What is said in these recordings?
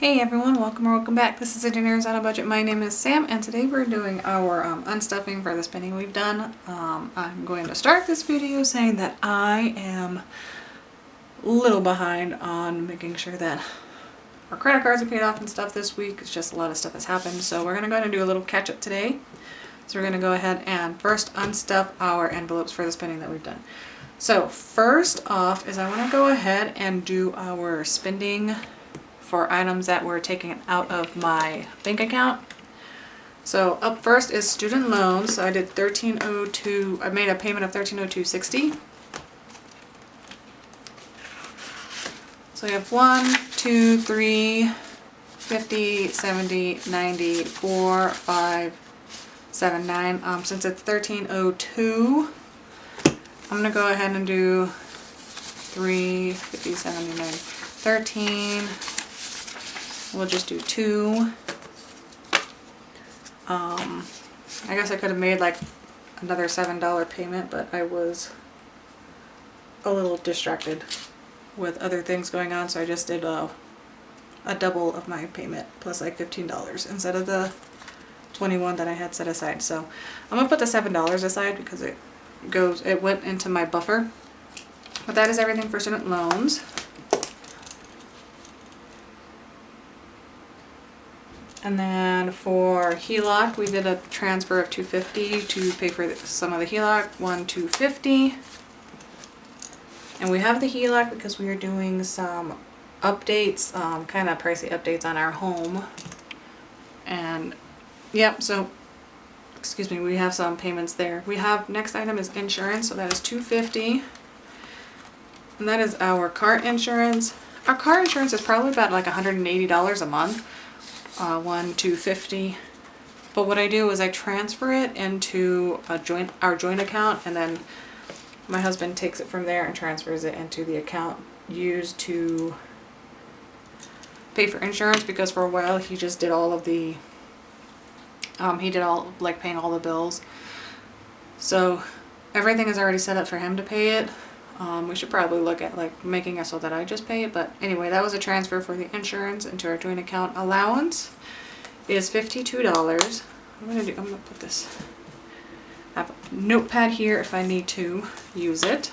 Hey everyone, welcome or welcome back. This is Engineers on a Budget. My name is Sam and today we're doing our unstuffing for the spending we've done. I'm going to start this video saying that I am a little behind on making sure that our credit cards are paid off and stuff this week. It's just a lot of stuff has happened. So we're going to go ahead and do a little catch up today. So we're going to go ahead and first unstuff our envelopes for the spending that we've done. So first off is I want to go ahead and do our spending for items that were taken out of my bank account. So up first is student loans. So I did 1302. I made a payment of 1302.60. So we have 1, 2, 3, 50, 70, 90, 4, 5, 7, 9. Since it's 1302, I'm gonna go ahead and do 3, 50, 70, 90, 13. We'll just do 2. I guess I could have made like another $7 payment, but I was a little distracted with other things going on, so I just did a double of my payment plus like $15 instead of the 21 that I had set aside. So I'm gonna put the $7 aside because it went into my buffer. But that is everything for student loans. And then for HELOC, we did a transfer of $250 to pay for some of the HELOC, $250. And we have the HELOC because we are doing some updates, kind of pricey updates on our home. And yep, so, excuse me, we have some payments there. We have, next item is insurance, so that is $250. And that is our car insurance. Our car insurance is probably about like $180 a month. $250. But what I do is I transfer it into our joint account, and then my husband takes it from there and transfers it into the account used to pay for insurance, because for a while he just did all of the like paying all the bills. So everything is already set up for him to pay it. We should probably look at like making it so that I just pay it, but anyway, that was a transfer for the insurance into our joint account. Allowance is $52. I'm gonna put this, I have a notepad here if I need to use it.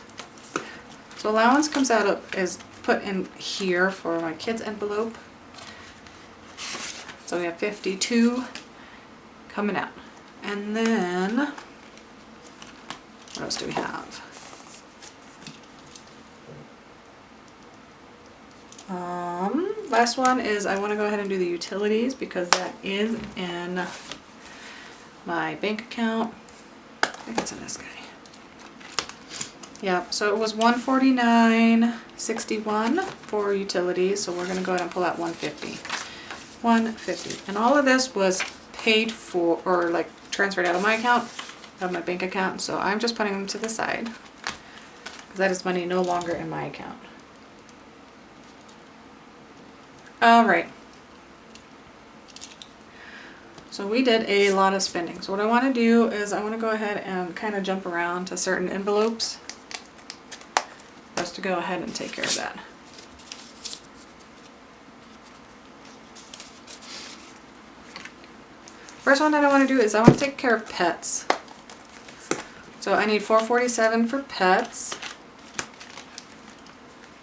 So allowance comes out of, is put in here for my kids' envelope. So we have 52 coming out. And then, what else do we have? Last one is I want to go ahead and do the utilities because that is in my bank account. I think it's in this guy. Yeah, so it was $149.61 for utilities, so we're going to go ahead and pull out $150. $150. And all of this was paid for, or like transferred out of my account, out of my bank account, so I'm just putting them to the side because that is money no longer in my account. Alright, so we did a lot of spending. So what I want to do is I want to go ahead and kind of jump around to certain envelopes just to go ahead and take care of that. First one that I want to do is I want to take care of pets. So I need $447 for pets.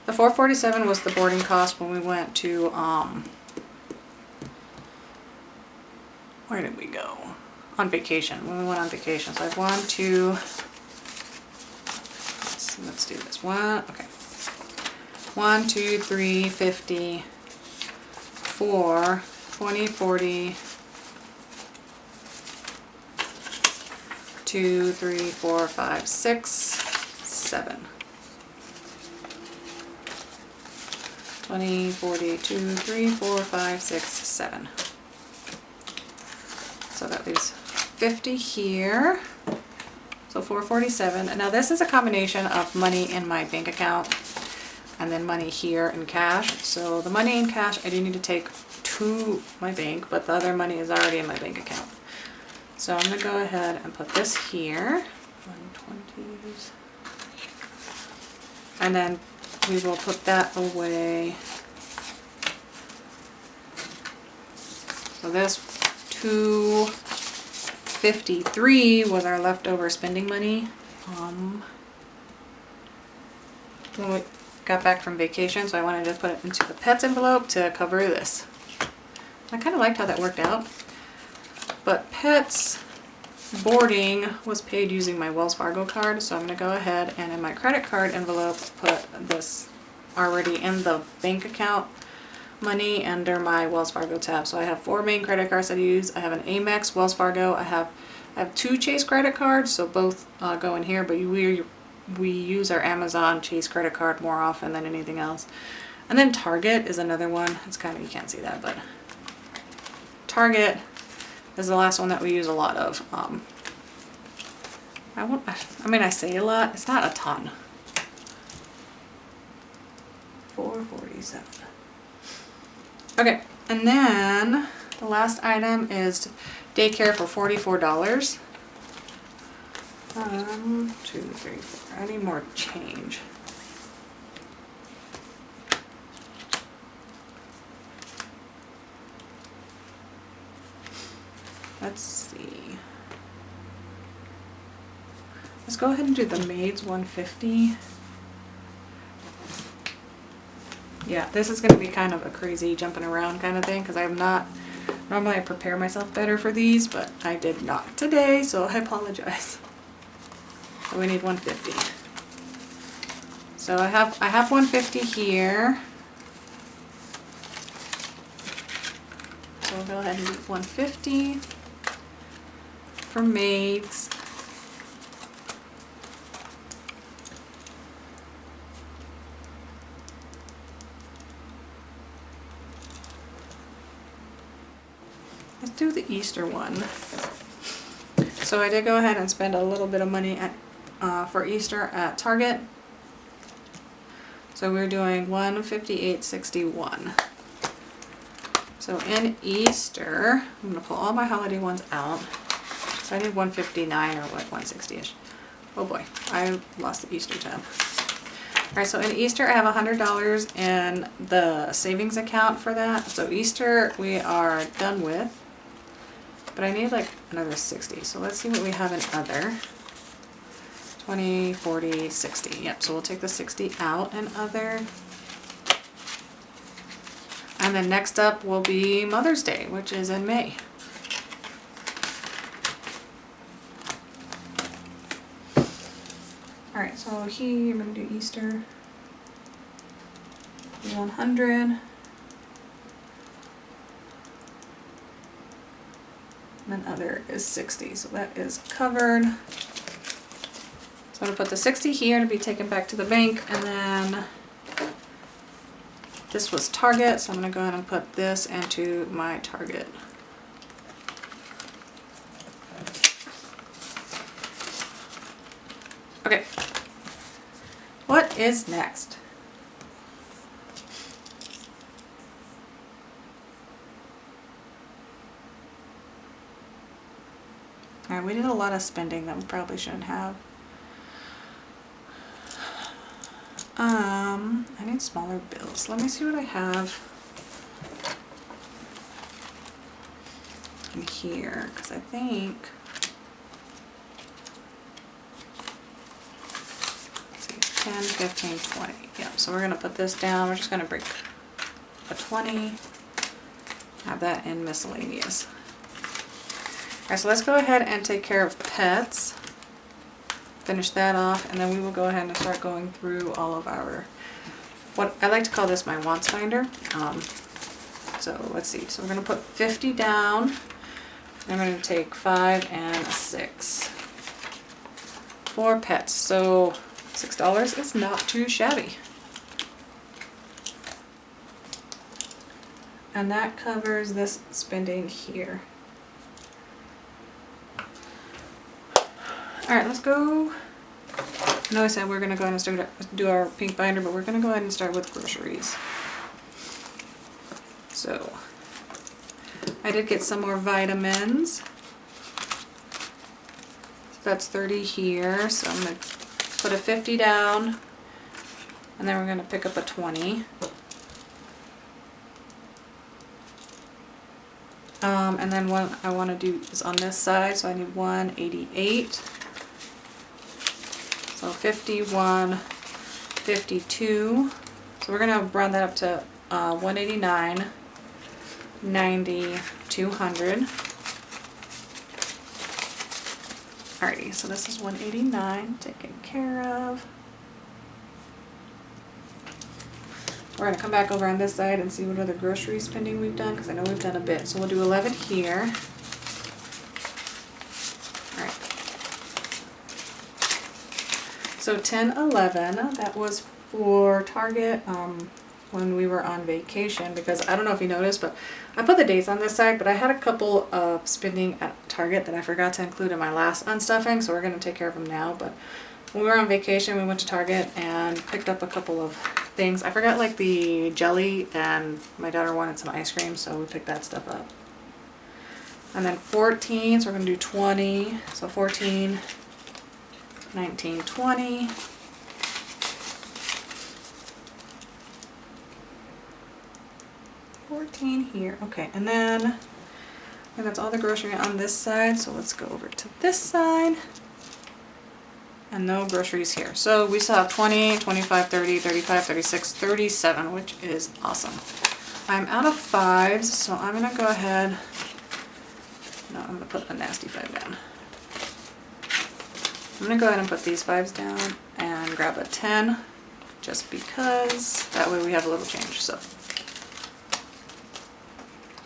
The $447 was the boarding cost when we went to, where did we go? On vacation, when we went on vacation. So I have 1, 2, let's do this. 1, 2, 3, 50, 4, 20, 40, 2, 3, 4, 5, 6, 7. 20, 40, 2, 3, 4, 5, 6, 7. So that leaves 50 here. So 447. And now this is a combination of money in my bank account and then money here in cash. So the money in cash I do need to take to my bank, but the other money is already in my bank account. So I'm going to go ahead and put this here. 120s. And then we will put that away So this $253 was our leftover spending money. When we got back from vacation, so I wanted to put it into the pets envelope to cover this. I kind of liked how that worked out. But pets boarding was paid using my Wells Fargo card, so I'm going to go ahead and in my credit card envelope put this already in the bank account money under my Wells Fargo tab. So I have 4 main credit cards that I use. I have an Amex, Wells Fargo. I have 2 Chase credit cards, so both go in here, but we use our Amazon Chase credit card more often than anything else. And then Target is another one. It's kind of, you can't see that, but Target is the last one that we use a lot of. I say a lot, it's not a ton. $4.47. Okay, and then the last item is daycare for $44. 1, 2, 3, 4. I need more change. Let's see. Let's go ahead and do the maids 150. Yeah, this is going to be kind of a crazy jumping around kind of thing because I'm not, normally I prepare myself better for these, but I did not today, so I apologize. So we need 150. So I have 150 here. So we'll go ahead and do 150 for maids. Let's do the Easter one. So I did go ahead and spend a little bit of money at for Easter at Target. So we're doing $158.61. So in Easter, I'm going to pull all my holiday ones out. So I need 159 or what, 160-ish. Oh boy, I lost the Easter tab. Alright, so in Easter I have $100 in the savings account for that. So Easter we are done with. But I need like another 60. So let's see what we have in other. 20, 40, 60. Yep, so we'll take the 60 out in other. And then next up will be Mother's Day, which is in May. Alright, so here I'm going to do Easter. 100. And then other is 60, so that is covered. So I'm going to put the 60 here to be taken back to the bank, and then this was Target, so I'm going to go ahead and put this into my Target. Okay, what is next? Alright, we did a lot of spending that we probably shouldn't have. I need smaller bills. Let me see what I have in here, because I think, let's see, 10, 15, 20. Yeah, so we're going to put this down. We're just going to break a 20, have that in miscellaneous. Alright, so let's go ahead and take care of pets. Finish that off, and then we will go ahead and start going through all of our, what I like to call this my wants finder. So let's see, so we're going to put 50 down, and I'm going to take 5 and 6 for pets. So $6 is not too shabby. And that covers this spending here. Alright, let's go. I know I said we're going to go ahead and start do our pink binder, but we're going to go ahead and start with groceries. So, I did get some more vitamins. So that's 30 here, so I'm going to put a 50 down, and then we're going to pick up a 20. And then what I want to do is on this side, so I need 188. So 51, 52. So we're gonna round that up to 189, 90, 200. Alrighty, so this is 189 taken care of. We're gonna come back over on this side and see what other grocery spending we've done, because I know we've done a bit. So we'll do 11 here. Alright. So 10, 11, that was for Target when we were on vacation, because I don't know if you noticed, but I put the dates on this side, but I had a couple of spending at Target that I forgot to include in my last unstuffing, so we're gonna take care of them now. But when we were on vacation, we went to Target and picked up a couple of things. I forgot like the jelly, and my daughter wanted some ice cream, so we picked that stuff up. And then 14, so we're gonna do 20. So 14, 19, 20. Here. Okay, and then and that's all the grocery on this side, so let's go over to this side. And no groceries here. So we still have 20, 25, 30, 35, 36, 37, which is awesome. I'm out of fives, so I'm gonna go ahead. No, I'm gonna put a nasty 5 down. I'm gonna go ahead and put these 5s down and grab a 10, just because that way we have a little change. So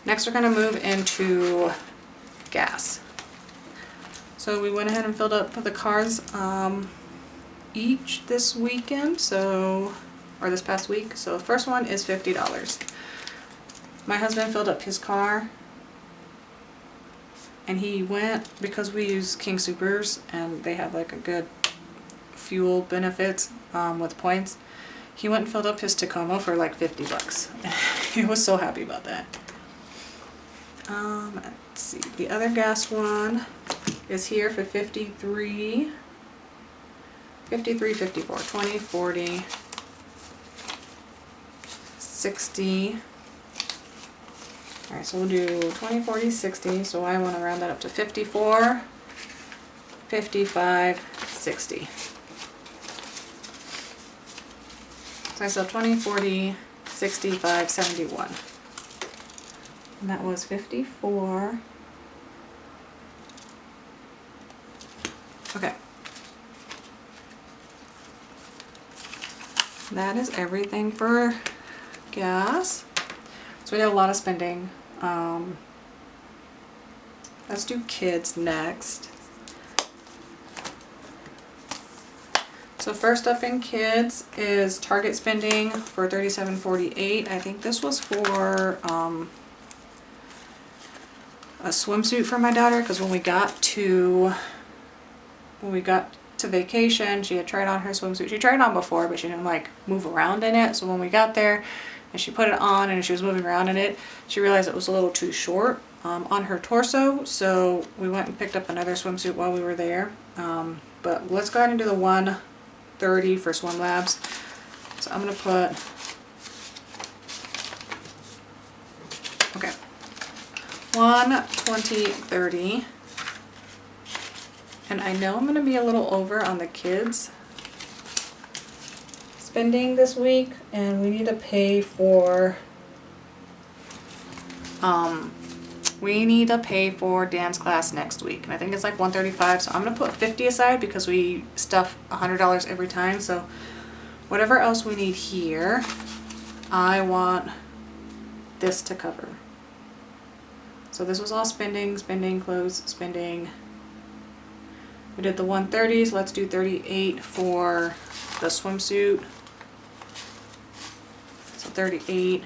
next we're going to move into gas. So we went ahead and filled up the cars each this weekend, or this past week. So the first one is $50. My husband filled up his car, and he went, because we use King Soopers and they have like a good fuel benefits with points. He went and filled up his Tacoma for like $50. He was so happy about that. Let's see, the other gas one is here for 53, 54, 20, 40, 60. Alright, so we'll do 20, 40, 60, so I want to round that up to 54, 55, 60. So I saw 20, 40, 65, 71. And that was 54. Okay. That is everything for gas. So we had a lot of spending. Let's do kids next. So first up in kids is Target spending for $37.48. I think this was for a swimsuit for my daughter, because when we got to vacation, she had tried on her swimsuit. She tried it on before, but she didn't like move around in it. So when we got there and she put it on and she was moving around in it, she realized it was a little too short on her torso. So we went and picked up another swimsuit while we were there. But let's go ahead and do the 130 for Swim Labs. So I'm gonna put, okay, 120.30. And I know I'm going to be a little over on the kids spending this week, and we need to pay for dance class next week, and I think it's like $135, so I'm going to put $50 aside because we stuff $100 every time. So whatever else we need here, I want this to cover. So this was all spending, clothes, spending. We did the 130s, let's do 38 for the swimsuit. So 38,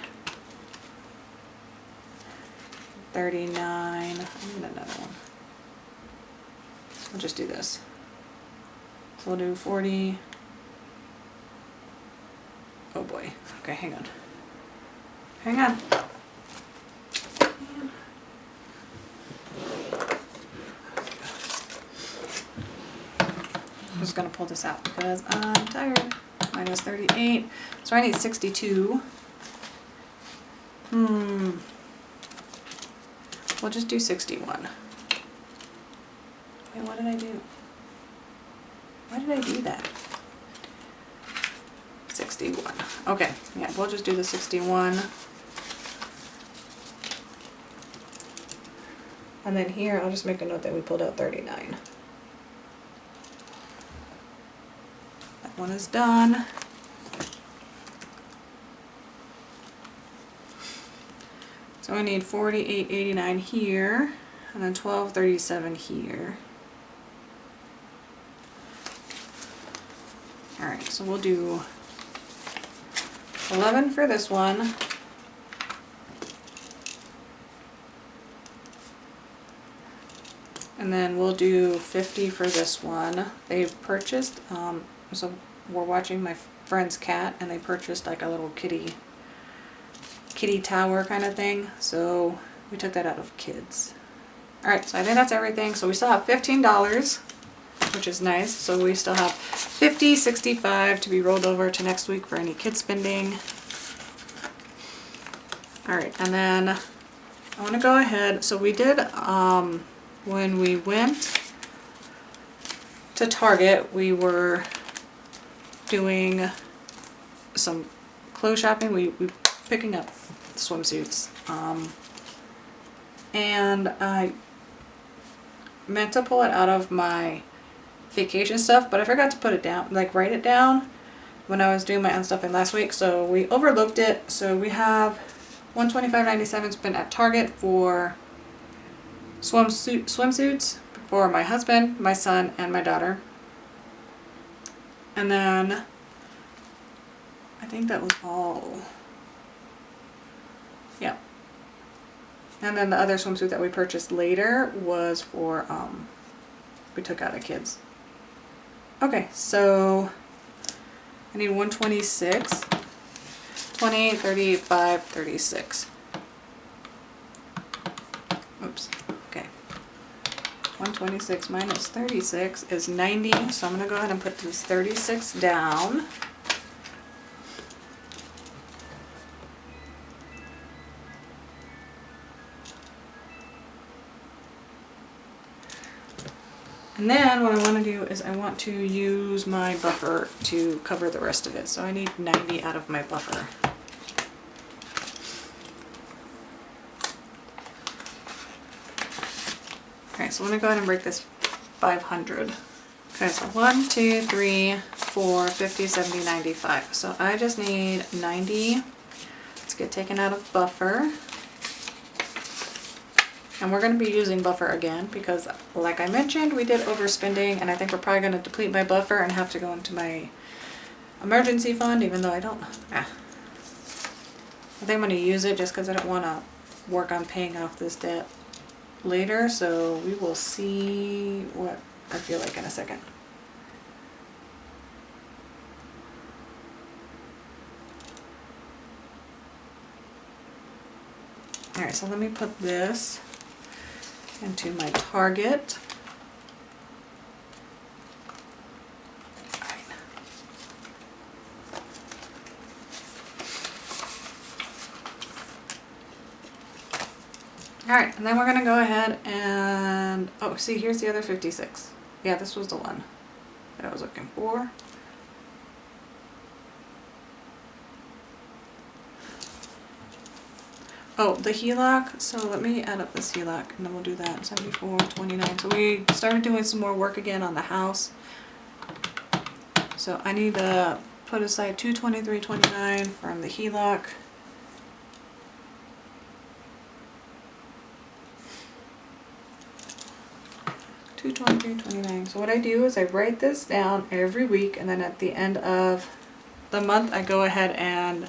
39, I need another one. We'll just do this. So we'll do 40. Oh boy, okay, hang on. Hang on. I'm just going to pull this out because I'm tired. Minus 38. So I need 62. Well, we'll just do 61. Wait, what did I do? Why did I do that? 61. Okay, yeah, we'll just do the 61. And then here, I'll just make a note that we pulled out 39. That one is done. So I need 48.89 here, and then 12.37 here. All right, so we'll do 11 for this one. And then we'll do 50 for this one. They've purchased, so we're watching my friend's cat, and they purchased like a little kitty tower kind of thing. So we took that out of kids. All right, so I think that's everything. So we still have $15, which is nice. So we still have 50, 65 to be rolled over to next week for any kid spending. All right, and then I want to go ahead. So we did, when we went to Target, we were doing some clothes shopping. We picking up swimsuits, and I meant to pull it out of my vacation stuff, but I forgot to put it down, like write it down when I was doing my unstuffing last week, so we overlooked it. So we have $125.97 spent at Target for swimsuits for my husband, my son, and my daughter. And then I think that was all. Yeah. And then the other swimsuit that we purchased later was for, we took out of kids. Okay, so I need 126, 28, 35, 36. Oops, okay. 126 minus 36 is 90, so I'm going to go ahead and put this 36 down. And then what I want to do is I want to use my buffer to cover the rest of it. So I need 90 out of my buffer. Okay, so I'm going to go ahead and break this 500. Okay, so 1, 2, 3, 4, 50, 70, 95. So I just need 90 to get taken out of buffer. And we're going to be using buffer again because, like I mentioned, we did overspending, and I think we're probably going to deplete my buffer and have to go into my emergency fund, even though I don't. I think I'm going to use it just because I don't want to work on paying off this debt later. So we will see what I feel like in a second. All right, so let me put this into my Target. All right, and then we're gonna go ahead and, oh, see, here's the other 56. Yeah, this was the one that I was looking for. Oh, the HELOC, so let me add up this HELOC and then we'll do that. 74, 29. So we started doing some more work again on the house. So I need to put aside $223.29 from the HELOC. $223.29. So what I do is I write this down every week, and then at the end of the month I go ahead and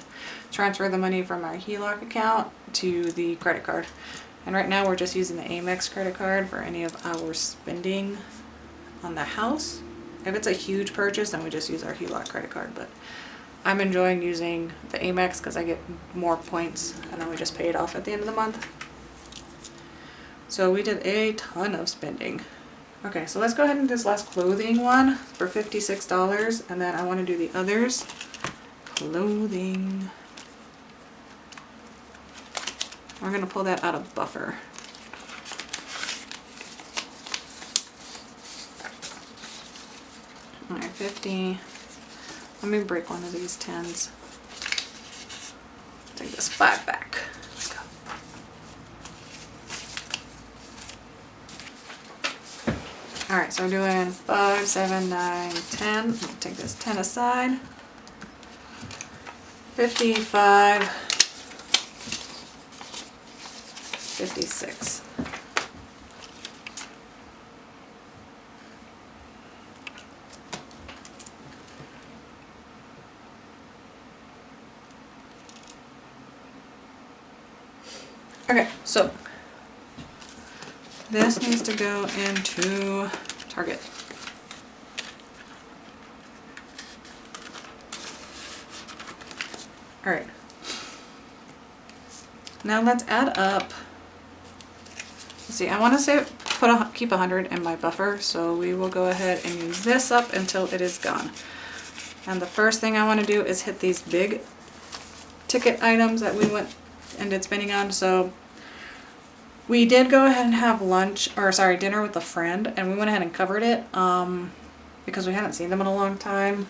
transfer the money from our HELOC account to the credit card. And right now we're just using the Amex credit card for any of our spending on the house. If it's a huge purchase, then we just use our HELOC credit card, but I'm enjoying using the Amex because I get more points, and then we just pay it off at the end of the month. So we did a ton of spending. Okay, so let's go ahead and do this last clothing one for $56, and then I want to do the others. Clothing. We're going to pull that out of buffer. 50. Let me break one of these 10s. Take this 5 back. Let's go. Alright, so we're doing 5, 7, 9, 10. Take this 10 aside. 55, 56. Okay, so this needs to go into Target. All right. Now let's add up. Let's see, I want to say keep 100 in my buffer, so we will go ahead and use this up until it is gone. And the first thing I want to do is hit these big ticket items that we went and did spending on. So we did go ahead and have dinner with a friend, and we went ahead and covered it because we hadn't seen them in a long time.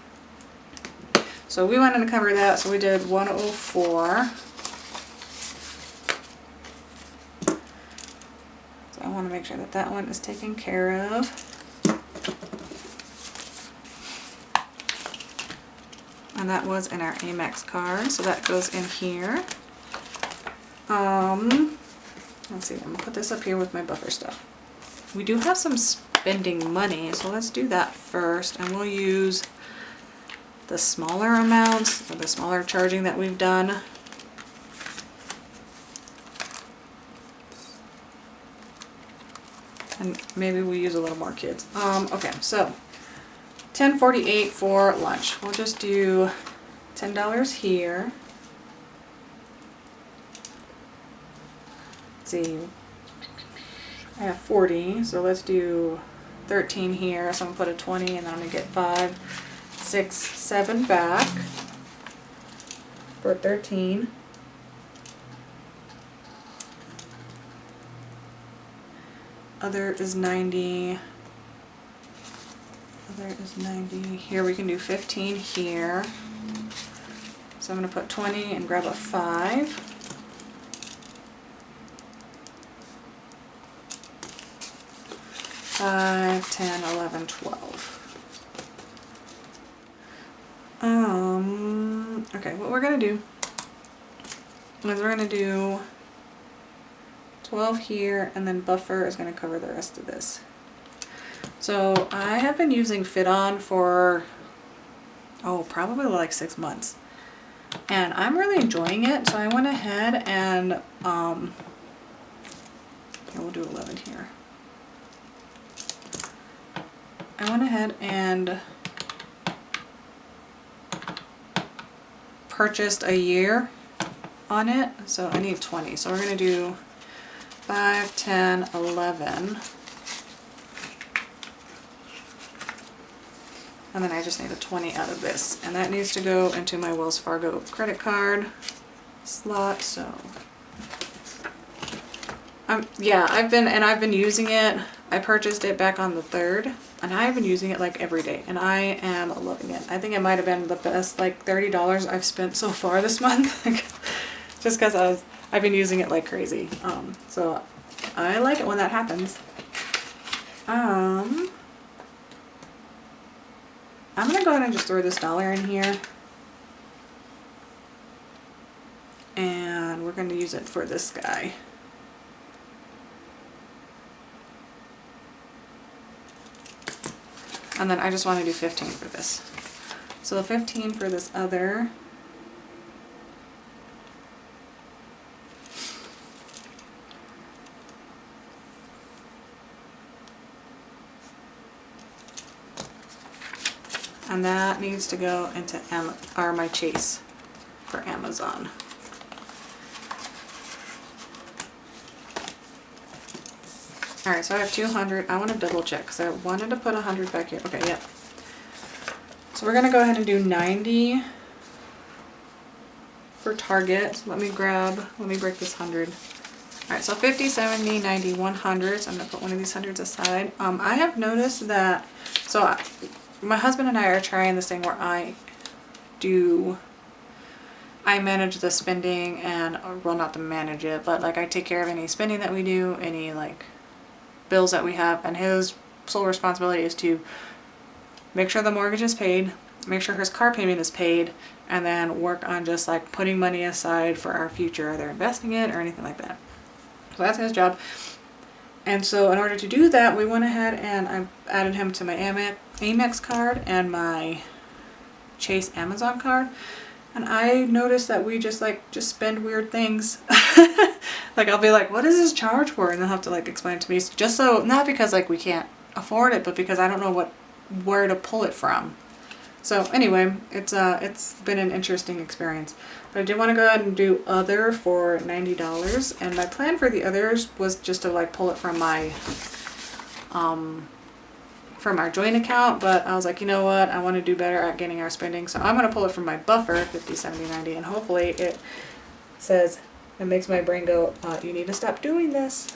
So we went and covered that. So we did 104. So I want to make sure that that one is taken care of. And that was in our Amex card, so that goes in here. Let's see, I'm gonna put this up here with my buffer stuff. We do have some spending money, so let's do that first, and we'll use the smaller amounts, or the smaller charging that we've done. And maybe we use a little more kids. Okay, so $10.48 for lunch. We'll just do $10 here. Let's see, I have 40, so let's do 13 here. So I'm gonna put a 20, and then I'm gonna get 5, 6, 7 back for 13. Other is 90. Other is 90. Here we can do 15 here. So I'm going to put 20 and grab a 5. 5, 10, 11, 12. Okay, what we're going to do is we're going to do 12 here, and then buffer is going to cover the rest of this. So I have been using Fit On for, probably like 6 months. And I'm really enjoying it, so I went ahead and, we'll do 11 here. I went ahead and purchased a year on it, so I need 20. So we're going to do 5, 10, 11. And then I just need a 20 out of this. And that needs to go into my Wells Fargo credit card slot, so. Yeah, I've been using it. I purchased it back on the 3rd, and I've been using it like every day, and I am loving it. I think it might have been the best like $30 I've spent so far this month, just because I've been using it like crazy. So I like it when that happens. I'm gonna go ahead and just throw this dollar in here, and we're gonna use it for this guy. And then I just want to do 15 for this. So 15 for this other. And that needs to go into my Chase for Amazon. Alright, so I have 200. I want to double check because I wanted to put 100 back here. Okay, yep. So we're going to go ahead and do 90 for Target. So let me break this 100. Alright, so 50, 70, 90, 100. So I'm going to put one of these hundreds aside. I have noticed that, my husband and I are trying this thing where I manage the spending, and, well, not to manage it, but like I take care of any spending that we do, any like bills that we have, and his sole responsibility is to make sure the mortgage is paid, make sure his car payment is paid, and then work on just like putting money aside for our future, either investing it or anything like that. So that's his job. And so in order to do that, we went ahead and I added him to my Amex card and my Chase Amazon card. And I noticed that we just spend weird things. Like I'll be like, what is this charge for? And they'll have to like explain it to me. Just so, not because like we can't afford it, but because I don't know where to pull it from. So anyway, it's been an interesting experience. But I did want to go ahead and do other for $90, and my plan for the others was just to like pull it from our joint account, but I was like, you know what, I want to do better at getting our spending, so I'm going to pull it from my buffer, 50, 70, 90, and hopefully it makes my brain go, you need to stop doing this.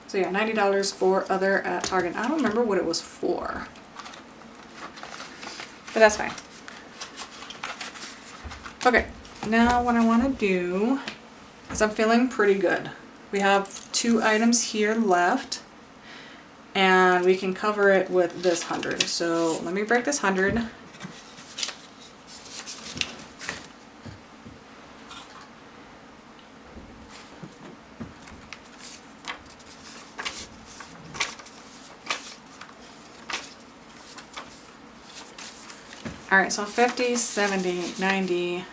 So yeah, $90 for other at Target. I don't remember what it was for, but that's fine. Okay, now what I want to do is I'm feeling pretty good. We have 2 items here left, and we can cover it with this 100. So let me break this 100. Alright, so 50, 70, 90,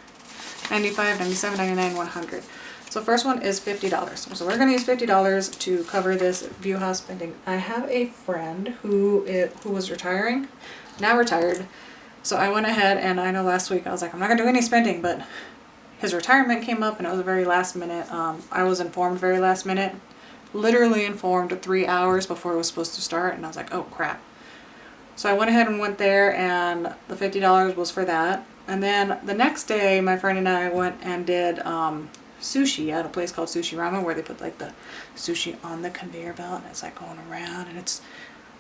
95, 97, 99, 100. So first one is $50. So we're going to use $50 to cover this view house spending. I have a friend who was retiring, now retired. So I went ahead, and I know last week I was like, I'm not going to do any spending, but his retirement came up and it was very last minute. I was informed very last minute, literally informed 3 hours before it was supposed to start, and I was like, oh crap. So I went ahead and went there, and the $50 was for that. And then the next day, my friend and I went and did sushi at a place called Sushi Ramen, where they put like the sushi on the conveyor belt, and it's like going around, and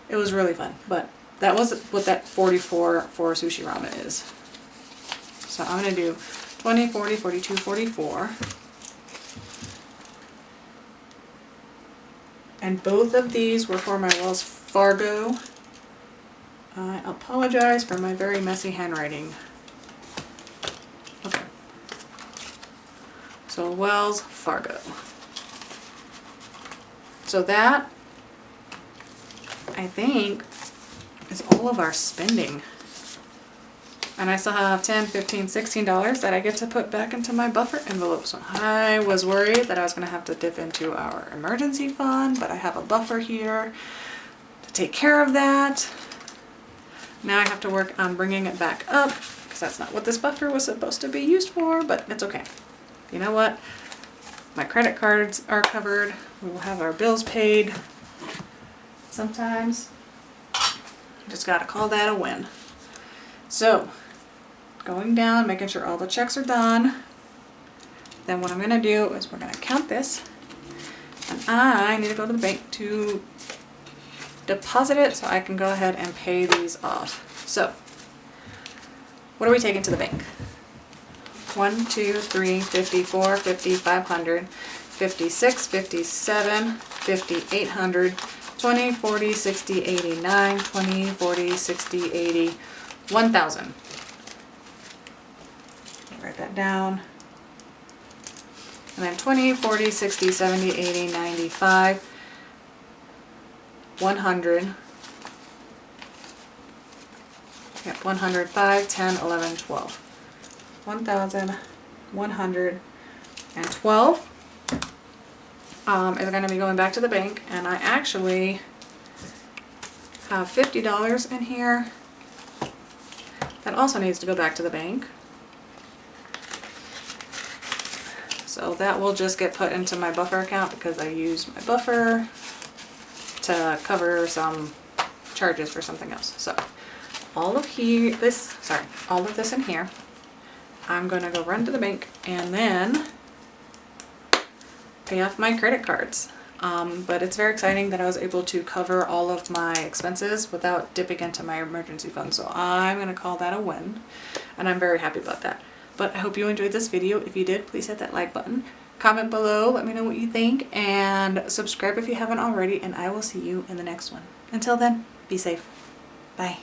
it was really fun. But that was what that 44 for sushi ramen is. So I'm going to do 20, 40, 42, 44. And both of these were for my Wells Fargo. I apologize for my very messy handwriting. Okay. So Wells Fargo. So that, I think, is all of our spending. And I still have $10, $15, $16 that I get to put back into my buffer envelope. So I was worried that I was going to have to dip into our emergency fund, but I have a buffer here to take care of that. Now I have to work on bringing it back up, because that's not what this buffer was supposed to be used for, but it's okay. You know what? My credit cards are covered. We will have our bills paid. Sometimes just gotta call that a win. So, going down, making sure all the checks are done. Then what I'm gonna do is we're gonna count this, and I need to go to the bank to deposit it so I can go ahead and pay these off. So, what are we taking to the bank? 1, 2, 3, 54, 50, 500, 56, 57, 50, 800, 20, 40, 60, 89, 20, 40, 60, 80, 1,000. Write that down. And then 20, 40, 60, 70, 80, 95, 100. Yep, 105, 10, 11, 12. 1,112 is going to be going back to the bank, and I actually have $50 in here that also needs to go back to the bank. So that will just get put into my buffer account because I use my buffer to cover some charges for something else. So all of this in here, I'm gonna go run to the bank and then pay off my credit cards. But it's very exciting that I was able to cover all of my expenses without dipping into my emergency fund. So I'm going to call that a win, and I'm very happy about that. But I hope you enjoyed this video. If you did, please hit that like button. Comment below, let me know what you think, and subscribe if you haven't already, and I will see you in the next one. Until then, be safe. Bye.